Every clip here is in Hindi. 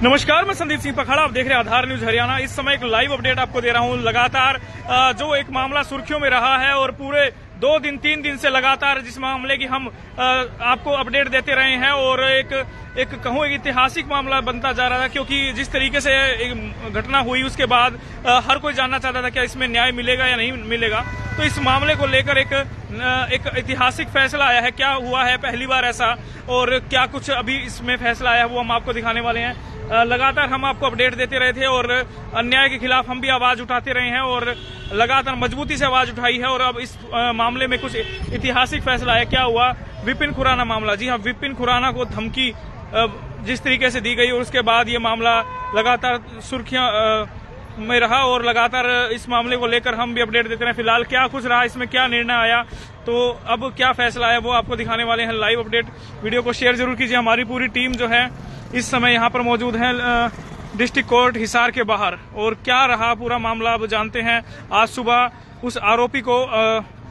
नमस्कार, मैं संदीप सिंह पखाड़ा, आप देख रहे हैं आधार न्यूज हरियाणा। इस समय एक लाइव अपडेट आपको दे रहा हूं। लगातार जो एक मामला सुर्खियों में रहा है और पूरे 2 दिन 3 दिन से लगातार जिस मामले की हम आपको अपडेट देते रहे हैं और एक कहूँ ऐतिहासिक मामला बनता जा रहा था, क्योंकि जिस तरीके से एक घटना हुई उसके बाद हर कोई जानना चाहता था क्या इसमें न्याय मिलेगा या नहीं मिलेगा। तो इस मामले को लेकर एक ऐतिहासिक फैसला आया है। क्या हुआ है पहली बार ऐसा, और क्या कुछ अभी इसमें फैसला आया है वो हम आपको दिखाने वाले हैं। लगातार हम आपको अपडेट देते रहे थे और अन्याय के खिलाफ हम भी आवाज उठाते रहे हैं और लगातार मजबूती से आवाज उठाई है। और अब इस मामले में कुछ ऐतिहासिक फैसला है। क्या हुआ? विपिन खुराना मामला। जी हाँ, विपिन खुराना को धमकी जिस तरीके से दी गई और उसके बाद ये मामला लगातार सुर्खियां में रहा और लगातार इस मामले को लेकर हम भी अपडेट देते रहे। फिलहाल क्या कुछ रहा, इसमें क्या निर्णय आया, तो अब क्या फैसला आया वो आपको दिखाने वाले हैं लाइव अपडेट। वीडियो को शेयर जरूर कीजिए। हमारी पूरी टीम जो है इस समय यहाँ पर मौजूद है डिस्ट्रिक्ट कोर्ट हिसार के बाहर। और क्या रहा पूरा मामला अब जानते हैं। आज सुबह उस आरोपी को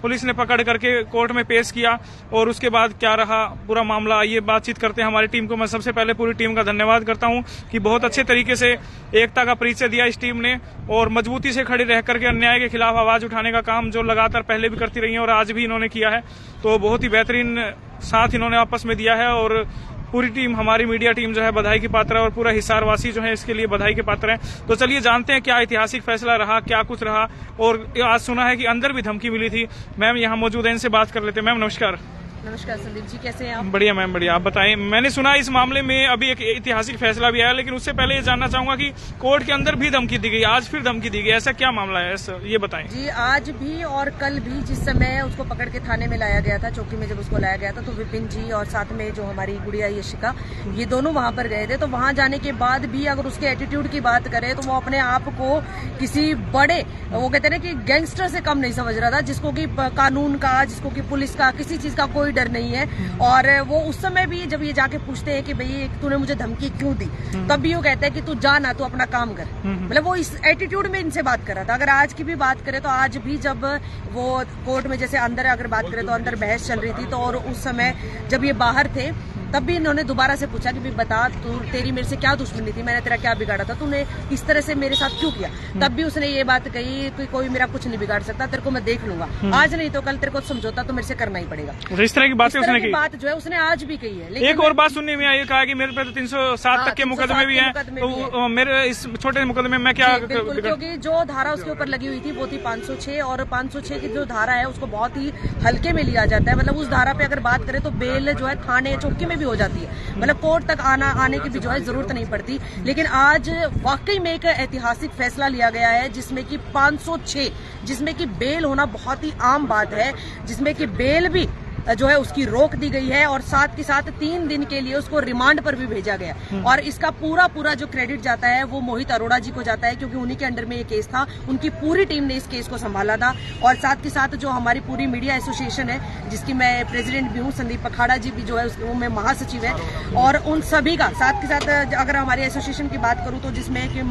पुलिस ने पकड़ करके कोर्ट में पेश किया और उसके बाद क्या रहा पूरा मामला, ये बातचीत करते हैं। हमारी टीम को मैं सबसे पहले पूरी टीम का धन्यवाद करता हूं कि बहुत अच्छे तरीके से एकता का परिचय दिया इस टीम ने और मजबूती से खड़ी रह करके अन्याय के खिलाफ आवाज उठाने का काम जो लगातार पहले भी करती रही है और आज भी इन्होंने किया है। तो बहुत ही बेहतरीन साथ इन्होंने आपस में दिया है और पूरी टीम, हमारी मीडिया टीम जो है बधाई की पात्र है और पूरा हिसार वासी जो है इसके लिए बधाई के पात्र हैं। तो चलिए जानते हैं क्या ऐतिहासिक फैसला रहा, क्या कुछ रहा। और आज सुना है कि अंदर भी धमकी मिली थी। मैम यहाँ मौजूद है, इनसे बात कर लेते हैं। मैम नमस्कार। नमस्कार संदीप जी, कैसे हैं आप? बढ़िया मैम, बढ़िया। आप बताएं। मैंने सुना इस मामले में अभी एक ऐतिहासिक फैसला भी आया, लेकिन उससे पहले ये जानना चाहूंगा कि कोर्ट के अंदर भी धमकी दी गई, आज फिर धमकी दी गई, ऐसा क्या मामला है, ये बताएं। जी, आज भी और कल भी जिस समय उसको पकड़ के थाने में लाया गया था, चौकी में जब उसको लाया गया था, तो विपिन जी और साथ में जो हमारी गुड़िया यशिका, ये दोनों वहां पर गए थे। तो वहां जाने के बाद भी अगर उसके एटीट्यूड की बात करें तो वो अपने आप को किसी बड़े, वो कहते हैं कि गैंगस्टर से कम नहीं समझ रहा था, जिसको कि कानून का, जिसको कि पुलिस का, किसी चीज का कोई डर नहीं है। और वो उस समय भी जब ये जाके पूछते हैं कि भाई तूने मुझे धमकी क्यों दी, तब भी वो कहते हैं कि तू जा ना, तू अपना काम कर। मतलब वो इस एटीट्यूड में इनसे बात कर रहा था। अगर आज की भी बात करें तो आज भी जब वो कोर्ट में जैसे अंदर अगर बात करें तो अंदर बहस चल रही थी, तो और उस समय जब ये बाहर थे तब भी इन्होंने दोबारा से पूछा कि भाई बता, तू तेरी मेरे से क्या दुश्मनी थी, मैंने तेरा क्या बिगाड़ा था, तूने इस तरह से मेरे साथ क्यों किया। तब भी उसने ये बात कही कि कोई मेरा कुछ नहीं बिगाड़ सकता, तेरे को मैं देख लूंगा, आज नहीं तो कल तेरे को समझौता तो मेरे से करना ही पड़ेगा। इस तरह की बात जो है उसने आज भी कही है। लेकिन एक और बात सुनने में आई, कहा कि मेरे पे तो 307 तक के मुकदमे भी हैं, तो मेरे इस छोटे मुकदमे में क्या, बिल्कुल, क्योंकि जो धारा उसके ऊपर लगी हुई थी वो थी 506 और 506 की जो धारा है उसको बहुत ही हल्के में लिया जाता है। मतलब उस धारा पे अगर बात करें तो बेल जो है थाने चौकी में भी हो जाती है, मतलब कोर्ट तक आने की भी जो है जरूरत नहीं पड़ती। लेकिन आज वाकई में एक ऐतिहासिक फैसला लिया गया है जिसमें कि 506, जिसमें कि बेल होना बहुत ही आम बात है, जिसमें कि बेल भी जो है उसकी रोक दी गई है और साथ के साथ 3 दिन के लिए उसको रिमांड पर भी भेजा गया। और इसका पूरा जो क्रेडिट जाता है वो मोहित अरोड़ा जी को जाता है, क्योंकि उन्हीं के अंडर में ये केस था, उनकी पूरी टीम ने इस केस को संभाला था। और साथ के साथ जो हमारी पूरी मीडिया एसोसिएशन है जिसकी मैं प्रेसिडेंट भी हूँ, संदीप पखाड़ा जी भी जो है वो में महासचिव है, और उन सभी का साथ के साथ अगर हमारी एसोसिएशन की बात करूँ तो जिसमें कि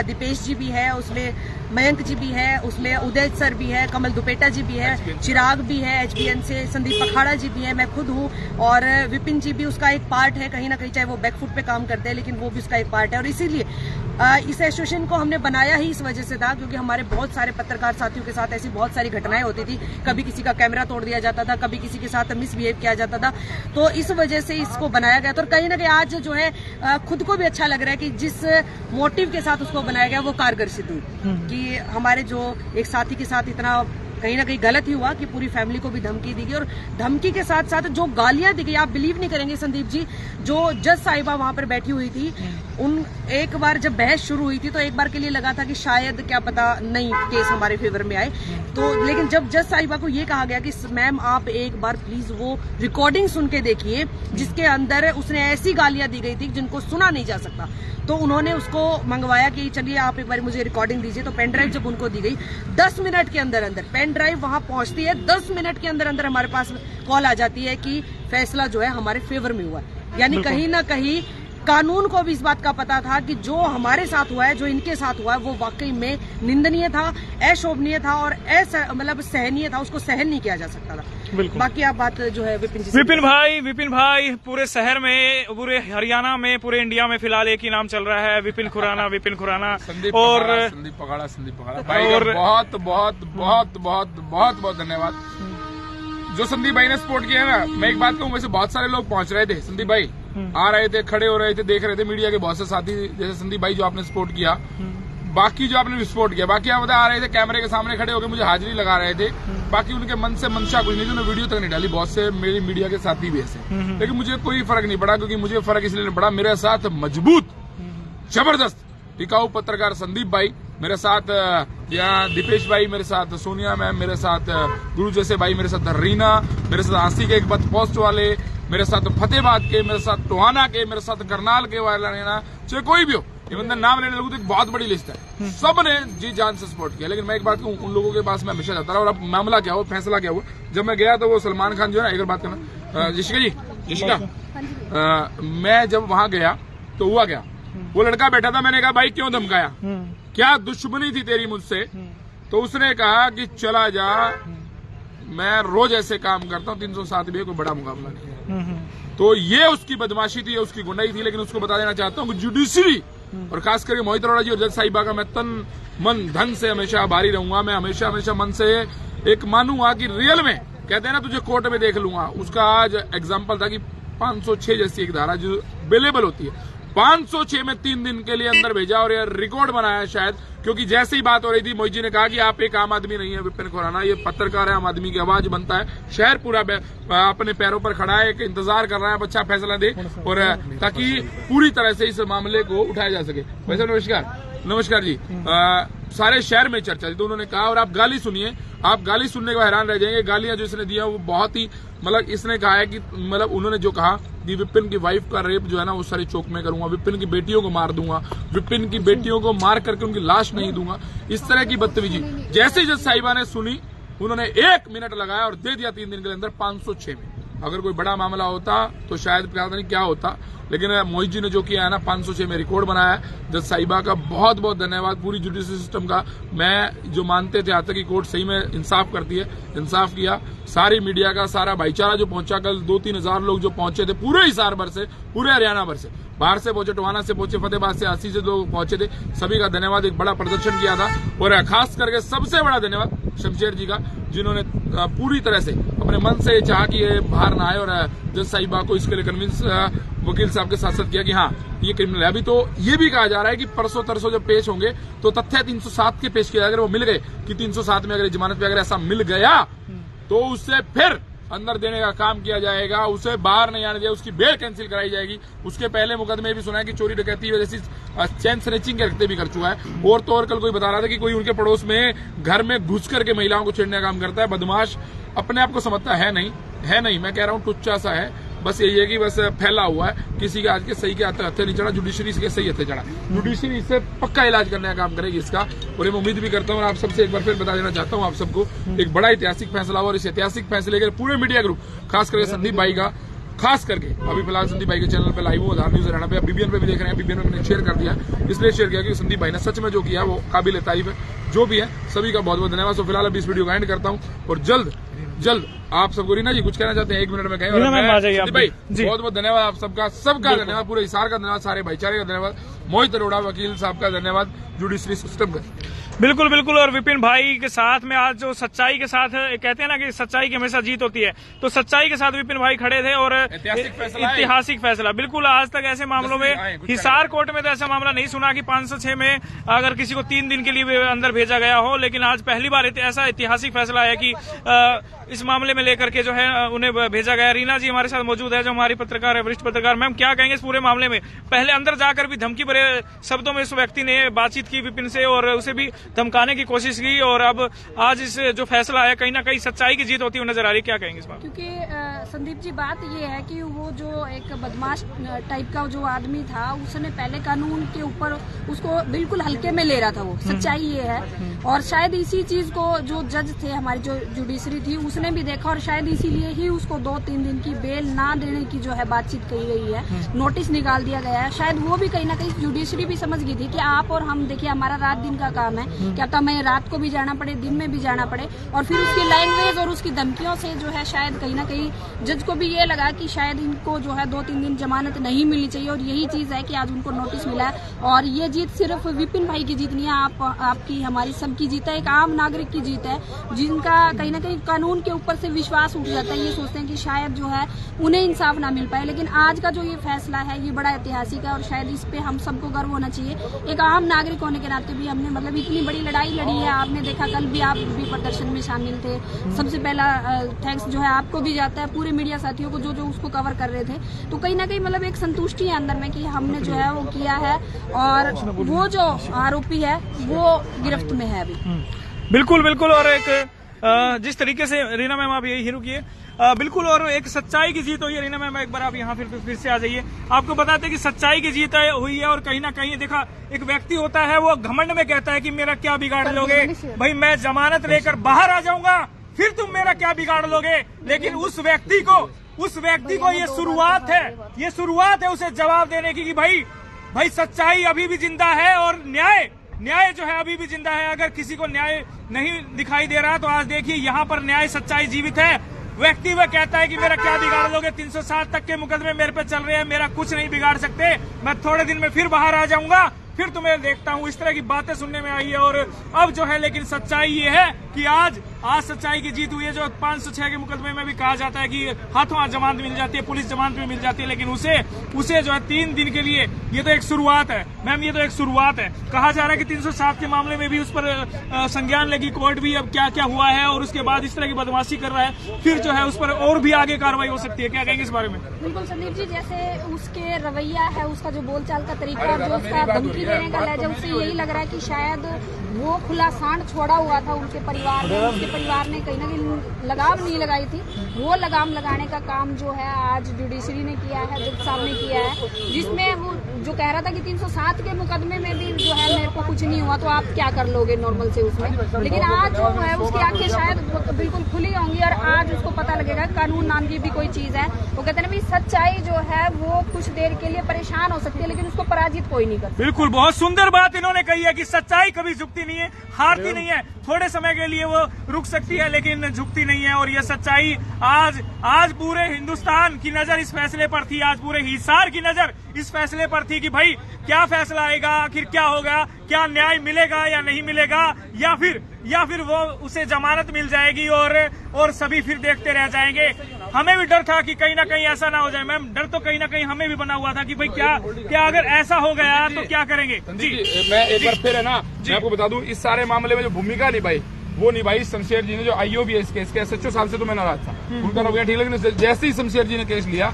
दीपेश जी भी है, उसमें मयंक जी भी है, उसमें उदय सर भी है, कमल दुपेटा जी भी है, चिराग भी है HBN से, संदीप पखाड़ा जी भी है, मैं खुद हूँ, और विपिन जी भी उसका एक पार्ट है कहीं ना कहीं, चाहे वो बैकफुट पे काम करते हैं लेकिन वो भी उसका एक पार्ट है। और इसीलिए इस एसोसिएशन को हमने बनाया ही इस वजह से था, क्योंकि हमारे बहुत सारे पत्रकार साथियों के साथ ऐसी बहुत सारी घटनाएं होती थी। कभी किसी का कैमरा तोड़ दिया जाता था, कभी किसी के साथ मिसबिहेव किया जाता था, तो इस वजह से इसको बनाया गया था। और कहीं ना कहीं आज जो है खुद को भी अच्छा लग रहा है कि जिस मोटिव के साथ उसको बनाया गया वो कारगर सिद्ध हुई, कि हमारे जो एक साथी के साथ इतना कहीं ना कहीं गलत ही हुआ कि पूरी फैमिली को भी धमकी दी गई। और धमकी के साथ साथ जो गालियां दी गई, आप बिलीव नहीं करेंगे संदीप जी, जो जज साहिबा वहां पर बैठी हुई थी, उन एक बार जब बहस शुरू हुई थी तो एक बार के लिए लगा था कि शायद क्या पता नहीं केस हमारे फेवर में आए, तो लेकिन जब जज साहिबा को ये कहा गया कि मैम आप एक बार प्लीज वो रिकॉर्डिंग सुन के देखिए जिसके अंदर उसने ऐसी गालियां दी गई थी जिनको सुना नहीं जा सकता, तो उन्होंने उसको मंगवाया कि चलिए आप एक बार मुझे रिकॉर्डिंग दीजिए। तो पेन ड्राइव जब उनको दी गई, 10 मिनट के अंदर पेन ड्राइव वहां पहुंचती है, 10 मिनट के अंदर हमारे पास कॉल आ जाती है कि फैसला जो है हमारे फेवर में हुआ। यानी कहीं ना कहीं कानून को भी इस बात का पता था कि जो हमारे साथ हुआ है, जो इनके साथ हुआ है, वो वाकई में निंदनीय था, अशोभनीय था और मतलब सहनीय था, उसको सहन नहीं किया जा सकता था। बिल्कुल। बाकी आप बात जो है विपिन जी से विपिन भाई पूरे शहर में, पूरे हरियाणा में, पूरे इंडिया में फिलहाल एक ही नाम चल रहा है, विपिन खुराना संदीप और पगाड़ा भाई और बहुत बहुत बहुत बहुत बहुत बहुत धन्यवाद जो संदीप भाई ने सपोर्ट किया ना। मैं एक बात कहूँ, वैसे बहुत सारे लोग पहुंच रहे थे, संदीप भाई आ रहे थे, खड़े हो रहे थे, देख रहे थे, मीडिया के बहुत से साथी जैसे संदीप भाई जो आपने सपोर्ट किया, बाकी जो आपने सपोर्ट किया, बाकी आप आ रहे थे कैमरे के सामने खड़े होकर मुझे हाजिरी लगा रहे थे, बाकी उनके मन से मंशा कुछ नहीं थी, उन्होंने वीडियो तक नहीं डाली, बहुत से मेरी मीडिया के साथी भी ऐसे, लेकिन मुझे कोई फर्क नहीं पड़ा, क्योंकि मुझे फर्क इसलिए नहीं पड़ा, मेरे साथ मजबूत जबरदस्त टिकाऊ पत्रकार संदीप भाई मेरे साथ, यहाँ दीपेश भाई मेरे साथ, सोनिया मैम मेरे साथ, गुरु जैसे भाई मेरे साथ, रीना मेरे साथ, आंसी के एक बत पोस्ट वाले मेरे साथ, फतेहबाद के मेरे साथ, टोहाना के मेरे साथ, करनाल के वाला, चाहे कोई भी हो, इवन नाम लेने लगूं तो एक बहुत बड़ी लिस्ट है, सब ने जी जान से सपोर्ट किया। लेकिन मैं एक बात कहूं, उन लोगों के पास मैं हमेशा जाता रहा, और अब मामला क्या हुआ, फैसला क्या हुआ, जब मैं गया तो वो सलमान खान जो है ना, एक बात करना जिशिका मैं जब वहां गया तो हुआ क्या, वो लड़का बैठा था, मैंने कहा भाई क्यों धमकाया, क्या दुश्मनी थी तेरी मुझसे, तो उसने कहा कि चला जा, मैं रोज ऐसे काम करता हूँ, 307 भी कोई बड़ा मुकाबला नहीं है। तो ये उसकी बदमाशी थी, उसकी गुंडाई थी, लेकिन उसको बता देना चाहता हूँ कि जुडिशरी और खास करके मोहित अरोड़ा जी और जज साहिबा का मैं तन मन धन से हमेशा आभारी रहूंगा। मैं हमेशा हमेशा मन से एक मानूंगा कि रियल में कहते हैं ना तुझे कोर्ट में देख लूंगा, उसका आज एग्जाम्पल था कि 506 जैसी एक धारा जो अवेलेबल होती है, 506 में 3 दिन के लिए अंदर भेजा और ये रिकॉर्ड बनाया शायद, क्योंकि जैसे ही बात हो रही थी मोहित जी ने कहा कि आप एक आम आदमी नहीं है विपिन खुराना, ये पत्रकार है, आम आदमी की आवाज बनता है, शहर पूरा अपने पैरों पर खड़ा है, एक इंतजार कर रहा है अच्छा फैसला दे, और ताकि पूरी तरह से इस मामले को उठाया जा सके। वैसे नमस्कार जी, सारे शहर में चर्चा थी तो उन्होंने कहा, और आप गाली सुनिए, आप गाली सुनने के बाद हैरान रह जाएंगे, गालियां जो इसने दिया वो बहुत ही मतलब इसने कहा है कि मतलब उन्होंने जो कहा कि विपिन की वाइफ का रेप जो है ना वो सारे चौक में करूंगा, विपिन की बेटियों को मार दूंगा, विपिन की बेटियों को मार करके उनकी लाश नहीं दूंगा, इस तरह की बदतमीजी। जैसे ही जज साहिबा ने सुनी, उन्होंने 1 मिनट लगाया और दे दिया 3 दिन के अंदर 506 में। अगर कोई बड़ा मामला होता तो शायद पता नहीं क्या होता, लेकिन मोहित जी ने जो किया है ना 506 में रिकॉर्ड बनाया है। जज साहिबा का बहुत बहुत धन्यवाद, पूरी जुडिशरी सिस्टम का। मैं जो मानते थे आज तक कि कोर्ट सही में इंसाफ करती है, इंसाफ किया। सारी मीडिया का सारा भाईचारा जो पहुंचा, कल 2-3 हजार लोग जो पहुंचे थे पूरे हिसार भर से, पूरे हरियाणा भर से, बाहर से पहुंचे, टोहाना से पहुंचे, फतेहबाद से 80 से लोग पहुंचे थे, सभी का धन्यवाद। एक बड़ा प्रदर्शन किया था और खास करके सबसे बड़ा धन्यवाद शमशेर जी का, जिन्होंने पूरी तरह से अपने मन से चाहा कि ये बाहर ना आए और जज साहिबा को इसके लिए कन्विंस वकील साहब के साथ साथ किया कि हाँ ये क्रिमिनल है। अभी तो ये भी कहा जा रहा है कि परसों तरसों जब पेश होंगे तो तथ्य 307 के पेश किया, अगर वो मिल गए कि 307 में अगर जमानत पे अगर ऐसा मिल गया तो उससे फिर अंदर देने का काम किया जाएगा, उसे बाहर नहीं आने दिया, उसकी बेल कैंसिल कराई जाएगी। उसके पहले मुकदमे भी सुना है कि चोरी डकैती जैसी चैन स्नैचिंग के रखते भी कर चुका है। और तो और कल कोई बता रहा था कि कोई उनके पड़ोस में घर में घुस करके महिलाओं को छेड़ने का काम करता है। बदमाश अपने आप को समझता है नहीं, मैं कह रहा हूं टुच्चा सा है, बस यही है कि बस फैला हुआ है, किसी के आज के सही के हथे नहीं चढ़ा, जुडिशरी के सही हथे चढ़ा। जुडिशरी इससे पक्का इलाज करने का काम करेगी इसका, और मैं उम्मीद भी करता हूं। और आप सबसे एक बार फिर बता देना चाहता हूं आप सबको, एक बड़ा ऐतिहासिक फैसला हुआ और इस ऐतिहासिक फैसले के पूरे मीडिया ग्रुप, खास करके संदीप भाई का, खास करके अभी फिलहाल संदीप भाई के चैनल पे लाइव हो, आधार न्यूज हरियाणा पे, बीबीएन पे भी देख रहे हैं, बीबीएन में मैंने शेयर कर दिया, इसलिए शेयर किया कि संदीप भाई ने सच में जो किया वो काबिल तारीफ है। जो भी है सभी का बहुत बहुत धन्यवाद। तो फिलहाल अभी इस वीडियो का एंड करता हूं और जल्द आप सबको, रीना जी कुछ कहना चाहते हैं 1 मिनट में कहें? भाई बहुत बहुत धन्यवाद आप सबका धन्यवाद, पूरे हिसार का धन्यवाद, सारे भाईचारे का धन्यवाद, मोहित अरोड़ा वकील साहब का धन्यवाद, जुडिशरी सिस्टम का। बिल्कुल। और विपिन भाई के साथ में आज जो सच्चाई के साथ कहते हैं ना कि सच्चाई की हमेशा जीत होती है, तो सच्चाई के साथ विपिन भाई खड़े थे और ऐतिहासिक फैसला बिल्कुल। आज तक ऐसे मामलों में हिसार कोर्ट में तो ऐसा मामला नहीं सुना कि 506 में अगर किसी को 3 दिन के लिए अंदर भेजा गया हो, लेकिन आज पहली बार ऐसा ऐतिहासिक फैसला है कि इस मामले में लेकर के जो है उन्हें भेजा गया। रीना जी हमारे साथ मौजूद है, जो हमारी पत्रकार है, वरिष्ठ पत्रकार। मैम क्या कहेंगे इस पूरे मामले में? पहले अंदर जाकर भी धमकी भरे शब्दों में इस व्यक्ति ने बातचीत की विपिन से और उसे भी धमकाने की कोशिश की और अब आज इस जो फैसला है कहीं ना कहीं सच्चाई की जीत होती हुई नजर आ रही है। क्या कहेंगे इस बात? क्योंकि संदीप जी बात ये है कि वो जो एक बदमाश टाइप का जो आदमी था उसने पहले कानून के ऊपर उसको बिल्कुल हल्के में ले रहा था। वो सच्चाई ये है और शायद इसी चीज को जो जज थे हमारी जो जुडिशरी थी उसने भी देखा और शायद इसीलिए ही उसको 2-3 दिन की बेल ना देने की जो है बातचीत कही गई है, नोटिस निकाल दिया गया है। शायद वो भी कहीं ना कहीं जुडिशरी भी समझ गई थी कि आप और हम देखिए हमारा रात दिन का काम है, क्या तो हमें रात को भी जाना पड़े दिन में भी जाना पड़े और फिर उसकी लैंग्वेज और उसकी धमकियों से जो है शायद कहीं ना कहीं जज को भी ये लगा कि शायद इनको जो है 2-3 दिन जमानत नहीं मिलनी चाहिए और यही चीज है कि आज उनको नोटिस मिला है। और ये जीत सिर्फ विपिन भाई की जीत नहीं है, आपकी हमारी सबकी जीत है, एक आम नागरिक की जीत है जिनका कहीं ना कहीं कानून के ऊपर से विश्वास उठ जाता है। ये सोचते हैं कि शायद जो है उन्हें इंसाफ ना मिल पाए, लेकिन आज का जो ये फैसला है ये बड़ा ऐतिहासिक है और शायद इस पे हम सबको गर्व होना चाहिए। एक आम नागरिक होने के नाते भी हमने मतलब इतनी बड़ी लड़ाई लड़ी है। आपने देखा कल भी आप भी प्रदर्शन में शामिल थे। सबसे पहला थैंक्स जो है आपको भी जाता है, पूरे मीडिया साथियों को जो उसको कवर कर रहे थे। तो कहीं ना कहीं मतलब एक संतुष्टि है अंदर में कि हमने जो है वो किया है और वो जो आरोपी है वो गिरफ्त में है अभी। बिल्कुल बिल्कुल। और एक जिस तरीके से रीना मैम आप यही हीरो किए बिल्कुल और एक सच्चाई की जीत हुई है। रीना मैम एक बार आप यहाँ फिर से आ जाइए। आपको बताते हैं कि सच्चाई की जीत हुई है और कहीं ना कहीं देखा एक व्यक्ति होता है वो घमंड में कहता है कि मेरा क्या बिगाड़ लोगे भाई, मैं जमानत लेकर बाहर आ जाऊंगा फिर तुम मेरा क्या बिगाड़ लोगे। लेकिन उस व्यक्ति को ये शुरुआत है उसे जवाब देने की कि भाई सच्चाई अभी भी जिंदा है और न्याय जो है अभी भी जिंदा है। अगर किसी को न्याय नहीं दिखाई दे रहा तो आज देखिए यहाँ पर न्याय सच्चाई जीवित है। व्यक्ति वह कहता है कि मेरा क्या बिगाड़ लोगे, 307 तक के मुकदमे मेरे पे चल रहे हैं, मेरा कुछ नहीं बिगाड़ सकते, मैं थोड़े दिन में फिर बाहर आ जाऊंगा, फिर तुम्हें देखता हूँ। इस तरह की बातें सुनने में आई है और अब जो है लेकिन सच्चाई ये है कि आज सच्चाई की जीत हुई है। जो 506 के मुकदमे में भी कहा जाता है कि हाथों हाथ जमानत मिल जाती है, पुलिस जमानत भी मिल जाती है, लेकिन उसे जो है 3 दिन के लिए ये तो एक शुरुआत है मैम, ये तो एक शुरुआत है। कहा जा रहा है कि 307 के मामले में भी उस पर संज्ञान लेगी कोर्ट भी, अब क्या क्या हुआ है और उसके बाद इस तरह की बदमाशी कर रहा है फिर जो है उस पर और भी आगे कार्रवाई हो सकती है। क्या कहेंगे इस बारे में? बिल्कुल संदीप जी, जैसे उसके रवैया है, उसका जो बोलचाल का तरीका, जो उसका धमकी देने का लहजा, उससे यही लग रहा है कि शायद वो खुला सांड छोड़ा हुआ था उनके परिवार ने, उसके परिवार ने कहीं ना कहीं लगाम नहीं लगाई थी। वो लगाम लगाने का काम जो है आज जुडिशरी ने किया है, जज साहब ने किया है, जिसमें वो जो कह रहा था कि 307 के मुकदमे में भी जो है मेरे को कुछ नहीं हुआ तो आप क्या कर लोगे नॉर्मल से उसमें। लेकिन आज जो है उसकी आंखें शायद बिल्कुल खुली होंगी और आज उसको पता लगेगा कानून नाम की भी कोई चीज है। वो कहते हैं ना सच्चाई जो है वो कुछ देर के लिए परेशान हो सकती है लेकिन उसको पराजित कोई नहीं कर सकता। बिल्कुल, बहुत सुंदर बात इन्होंने कही है कि सच्चाई कभी झुकती नहीं है, हारती नहीं है। थोड़े समय के लिए वो रुक सकती है लेकिन झुकती नहीं है और ये सच्चाई आज पूरे हिंदुस्तान की नजर इस फैसले पर थी, आज पूरे हिसार की नजर इस फैसले पर थी कि भाई क्या फैसला आएगा, आखिर क्या होगा, क्या न्याय मिलेगा या नहीं मिलेगा, या फिर वो उसे जमानत मिल जाएगी और सभी फिर देखते रह जाएंगे। हमें भी डर था कि कहीं ना कहीं ऐसा ना हो जाए मैम, डर तो कहीं ना कहीं हमें भी बना हुआ था कि भाई क्या अगर ऐसा हो गया तो क्या करेंगे। जी मैं एक बार फिर है ना मैं आपको बता दूं, इस सारे मामले में जो भूमिका निभाई वो निभाई शमशेर जी ने, जो आईओ भी है इस केस के SHO साहब से तो मैं नाराज था, उनका रवैया ठीक, लेकिन जैसे ही शमशेर जी ने केस लिया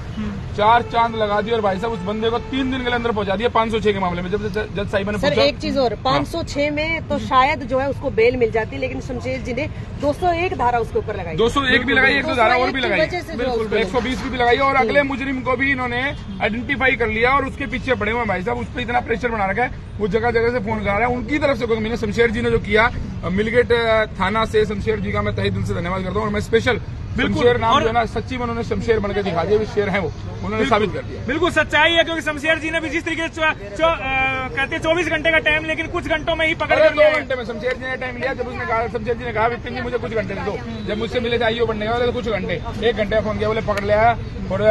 4 चांद लगा दिए और भाई साहब उस बंदे को 3 दिन के अंदर पहुंचा दिया 506 के मामले में। जब जज साहिबा ने सर एक चीज और 506 में तो शायद जो है उसको बेल मिल जाती, लेकिन शमशेर जी ने 201 धारा उसके ऊपर लगाई, 201 भी लगाई, 100 धारा और भी लगाई, 120 भी लगाई और अगले मुजरिम को भी इन्होंने आइडेंटिफाई कर लिया और उसके पीछे पड़े हुए भाई साहब। उस पर इतना प्रेशर बना रखा है, वो जगह जगह से फोन करा रहा है उनकी तरफ से। मैंने शमशेर जी ने जो किया, मिलगेट थाना से शमशेर जी का मैं तहे दिल से धन्यवाद करता हूँ और मैं स्पेशल शमशेर नाम जो है ना, सच्ची में उन्होंने शमशेर बन के दिखा दिया, शेर है वो, उन्होंने साबित कर दिया। बिल्कुल सच्चाई है, क्योंकि शमशेर जी ने भी जिस तरीके से कहते हैं 24 घंटे का टाइम, लेकिन कुछ घंटों में ही पकड़ कर 2 घंटे में शमशेर जी ने टाइम लिया। जब उसने कहा, शमशेर जी ने कहा विपिन जी मुझे कुछ घंटे दे दो, जब मुझसे मिले थे आईओ बनने का तो कुछ घंटे, 1 घंटे का फोन किया, बोले पकड़ लिया और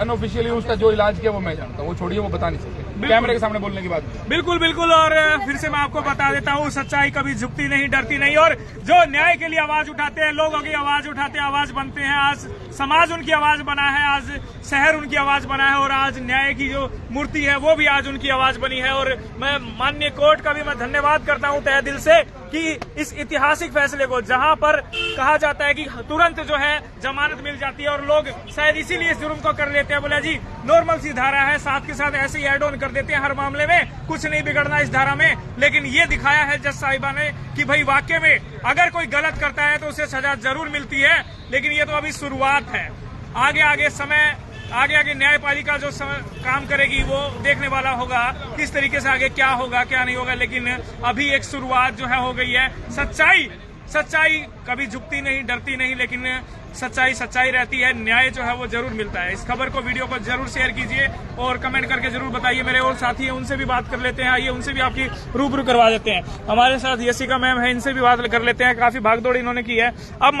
अनऑफिशियली उसका जो इलाज किया वो मैं जानता हूँ, वो छोड़िए वो बता नहीं सकते कैमरे के सामने बोलने की बात। बिल्कुल और फिर से मैं आपको बता देता हूँ, सच्चाई कभी झुकती नहीं, डरती नहीं, और जो न्याय के लिए आवाज उठाते हैं, लोगों की आवाज उठाते हैं, आवाज बनते हैं। आज समाज उनकी आवाज बना है, आज शहर उनकी आवाज बना है और आज न्याय की जो मूर्ति है वो भी आज उनकी आवाज बनी है। और मैं माननीय कोर्ट का भी मैं धन्यवाद करता हूँ तहे दिल से कि इस ऐतिहासिक फैसले को, जहां पर कहा जाता है कि तुरंत जो है जमानत मिल जाती है और लोग शायद इसीलिए इस जुर्म को कर लेते हैं, बोला जी नॉर्मल सी धारा है, साथ के साथ ऐसे ही एड ऑन कर देते हैं हर मामले में, कुछ नहीं बिगड़ना इस धारा में। लेकिन ये दिखाया है जज साहिबा ने कि भाई वाकई में अगर कोई गलत करता है तो उसे सजा जरूर मिलती है, लेकिन ये तो अभी शुरुआत है। आगे आगे न्यायपालिका जो काम करेगी वो देखने वाला होगा किस तरीके से आगे क्या होगा क्या नहीं होगा। लेकिन अभी एक शुरुआत जो है हो गई है। सच्चाई कभी झुकती नहीं, डरती नहीं, लेकिन सच्चाई रहती है। न्याय जो है वो जरूर मिलता है। इस खबर को, वीडियो को जरूर शेयर कीजिए और कमेंट करके जरूर बताइए। मेरे और साथी हैं, उनसे भी बात कर लेते हैं। आइए उनसे भी आपकी रूबरू करवा देते हैं। हमारे साथ यशिका मैम है, इनसे भी बात कर लेते हैं। काफी भागदौड़ इन्होंने की है, अब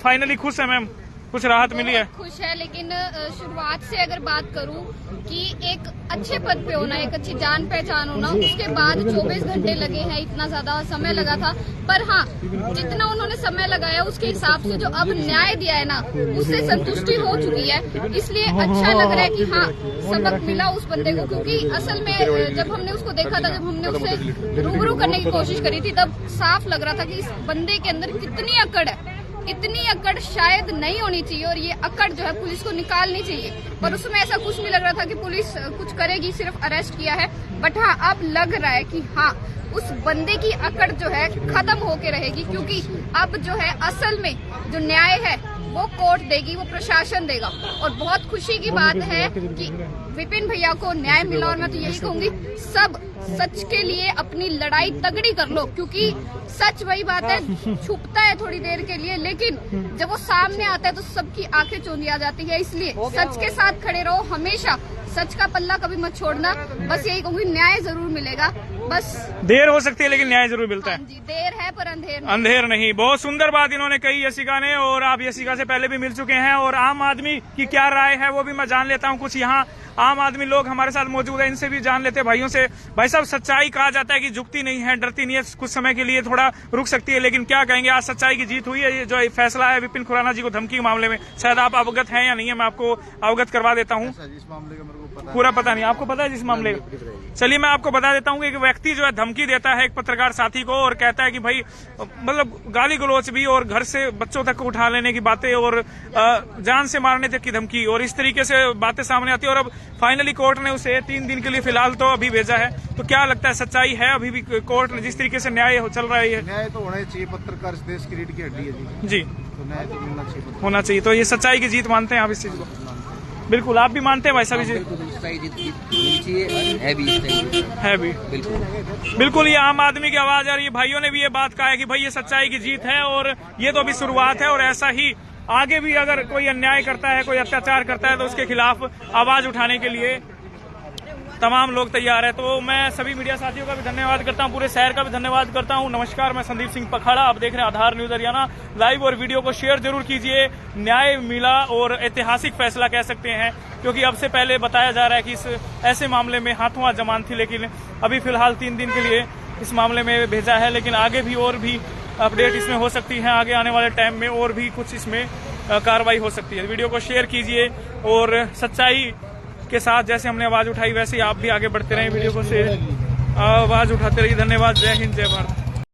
फाइनली खुश है मैम, कुछ राहत मिली है? खुश है, लेकिन शुरुआत से अगर बात करूं कि एक अच्छे पद पे होना, एक अच्छी जान पहचान होना, उसके बाद 24 घंटे लगे हैं, इतना ज्यादा समय लगा था। पर हाँ, जितना उन्होंने समय लगाया उसके हिसाब से जो अब न्याय दिया है ना, उससे संतुष्टि हो चुकी है। इसलिए अच्छा लग रहा है कि हाँ, सबक मिला उस बंदे को। क्योंकि असल में जब हमने उसको देखा था, जब हमने उससे रूबरू करने की कोशिश करी थी, तब साफ लग रहा था कि इस बंदे के अंदर कितनी अकड़ है। इतनी अकड़ शायद नहीं होनी चाहिए और ये अकड़ जो है पुलिस को निकालनी चाहिए, पर उसमें ऐसा कुछ नहीं लग रहा था कि पुलिस कुछ करेगी, सिर्फ अरेस्ट किया है। बट हाँ, अब लग रहा है कि हाँ, उस बंदे की अकड़ जो है खत्म होके रहेगी। क्योंकि अब जो है असल में जो न्याय है वो कोर्ट देगी, वो प्रशासन देगा। और बहुत खुशी की बात है कि विपिन भैया को न्याय मिला। और मैं तो यही कहूंगी, सब सच के लिए अपनी लड़ाई तगड़ी कर लो, क्योंकि सच वही बात है, छुपता है थोड़ी देर के लिए, लेकिन जब वो सामने आता है तो सबकी आंखें चौंधी आ जाती है। इसलिए सच के साथ खड़े रहो, हमेशा सच का पल्ला कभी मत छोड़ना। बस यही कहूंगी, न्याय जरूर मिलेगा। बस देर हो सकती है लेकिन न्याय जरूर मिलता है। जी, देर है पर अंधेर नहीं। बहुत सुंदर बात इन्होंने कही यशिका ने, और आप यशिका से पहले भी मिल चुके हैं। और आम आदमी की क्या राय है वो भी मैं जान लेता हूँ। कुछ यहाँ आम आदमी लोग हमारे साथ मौजूद है, इनसे भी जान लेते हैं भाइयों से। भाई साहब, सच्चाई कहा जाता है कि झुकती नहीं है, डरती नहीं है, कुछ समय के लिए थोड़ा रुक सकती है, लेकिन क्या कहेंगे, आज सच्चाई की जीत हुई है? ये जो फैसला है विपिन खुराना जी को धमकी के मामले में, शायद आप अवगत हैं या नहीं है, मैं आपको अवगत करवा देता हूँ। पूरा पता नहीं, आपको पता है जिस मामले का? चलिए मैं आपको बता देता हूँ कि एक व्यक्ति जो है धमकी देता है एक पत्रकार साथी को, और कहता है कि भाई मतलब गाली गलौच भी, और घर से बच्चों तक को उठा लेने की बातें, और जान से मारने तक की धमकी, और इस तरीके से बातें सामने आती है। और अब फाइनली कोर्ट ने उसे 3 दिन के लिए फिलहाल तो अभी भेजा है। तो क्या लगता है, सच्चाई है अभी भी? कोर्ट ने जिस तरीके से न्याय चल रहा है, न्याय तो होना चाहिए। पत्रकार इस देश की रीढ़ की हड्डी है जी, तो न्याय तो मिलना चाहिए, होना चाहिए। तो ये सच्चाई की जीत मानते हैं आप इस चीज को? बिल्कुल, आप भी मानते हैं भाई साहब? है भी बिल्कुल। ये आम आदमी की आवाज आ रही है, भाइयों ने भी ये बात कहा है कि भाई ये सच्चाई की जीत है, और ये तो अभी शुरुआत है। और ऐसा ही आगे भी अगर कोई अन्याय करता है, कोई अत्याचार करता है, तो उसके खिलाफ आवाज उठाने के लिए तमाम लोग तैयार है। तो मैं सभी मीडिया साथियों का भी धन्यवाद करता हूं, पूरे शहर का भी धन्यवाद करता हूं। नमस्कार, मैं संदीप सिंह पखाड़ा, आप देख रहे हैं आधार न्यूज हरियाणा लाइव। और वीडियो को शेयर जरूर कीजिए। न्याय मिला और ऐतिहासिक फैसला कह सकते हैं, क्योंकि अब से पहले बताया जा रहा है कि इस ऐसे मामले में हाथों हाथ जमानत थी, लेकिन अभी फिलहाल 3 दिन के लिए इस मामले में भेजा है। लेकिन आगे भी और भी अपडेट इसमें हो सकती है, आगे आने वाले टाइम में और भी कुछ इसमें कार्रवाई हो सकती है। वीडियो को शेयर कीजिए और सच्चाई के साथ जैसे हमने आवाज उठाई वैसे ही आप भी आगे बढ़ते रहें, वीडियो को शेयर आवाज उठाते रहिए। धन्यवाद। जय हिंद, जय भारत।